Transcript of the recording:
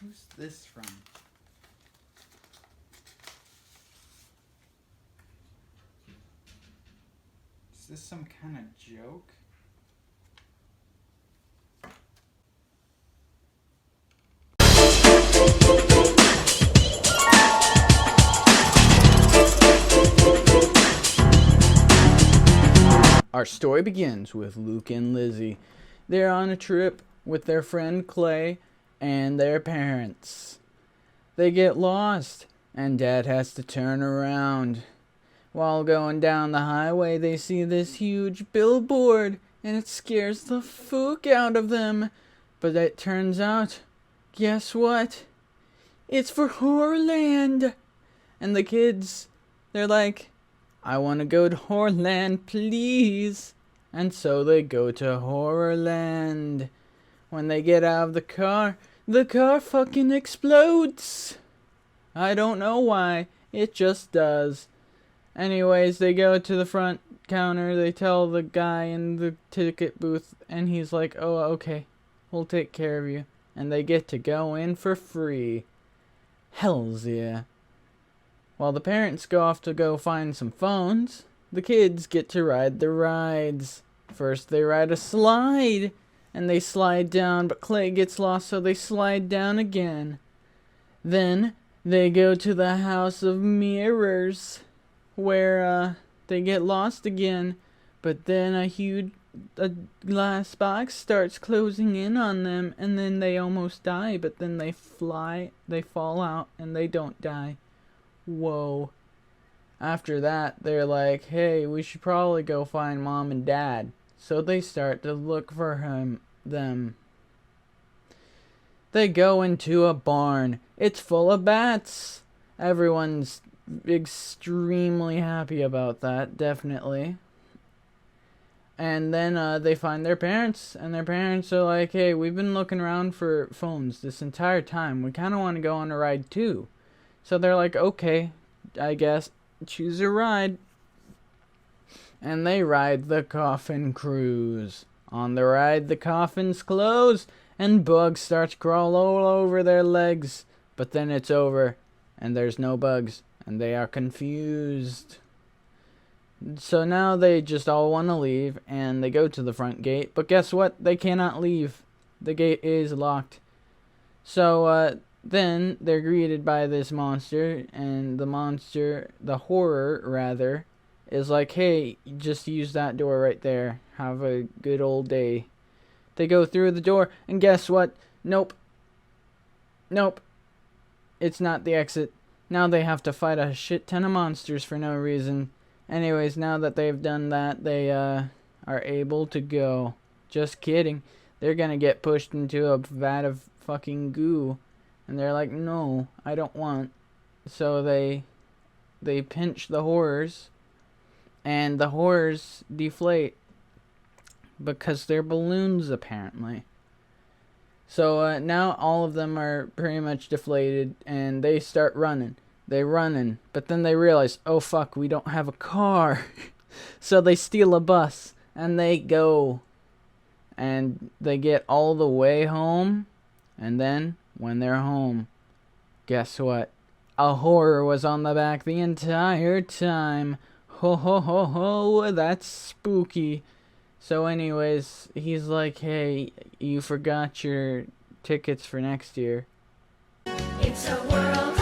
Who's this from? Is this some kind of joke? Our story begins with Luke and Lizzie. They're on a trip with their friend Clay and their parents. They get lost, and Dad has to turn around. While going down the highway, they see this huge billboard, and it scares the fuck out of them. But it turns out, guess what? It's for Horrorland. And the kids, they're like, I want to go to Horrorland, please. And so they go to Horrorland. When they get out of the car fucking explodes. I don't know why. It just does. Anyways, they go to the front counter. They tell the guy in the ticket booth. And he's like, oh, okay. We'll take care of you. And they get to go in for free. Hells yeah. While the parents go off to go find some phones, the kids get to ride the rides. First they ride a slide, and they slide down, but Clay gets lost, so they slide down again. Then they go to the House of Mirrors, where they get lost again, but then a glass box starts closing in on them, and then they almost die, but then they fall out, and they don't die. Whoa. After that, they're like, hey, we should probably go find Mom and Dad. So they start to look for them. They go into a barn. It's full of bats. Everyone's extremely happy about that, definitely. And then they find their parents, and their parents are like, hey, we've been looking around for phones this entire time. We kind of want to go on a ride too. So they're like, okay, I guess, choose a ride. And they ride the coffin cruise. On the ride, the coffins close, and bugs start to crawl all over their legs. But then it's over, and there's no bugs, and they are confused. So now they just all want to leave, and they go to the front gate. But guess what? They cannot leave. The gate is locked. So, then they're greeted by this monster, and the horror rather, is like, hey, just use that door right there. Have a good old day. They go through the door, and guess what? Nope. It's not the exit. Now they have to fight a shit ton of monsters for no reason. Anyways, now that they've done that, they are able to go. Just kidding. They're gonna get pushed into a vat of fucking goo. And they're like, no, I don't want. So they pinch the horrors, and the horrors deflate because they're balloons, apparently. So now all of them are pretty much deflated, and they start running. They're running, but then they realize, oh fuck, we don't have a car. So they steal a bus, and they go. And they get all the way home, and then when they're home, guess what? A horror was on the back the entire time. Ho ho ho ho, that's spooky. So anyways, he's like, hey, you forgot your tickets for next year. It's a world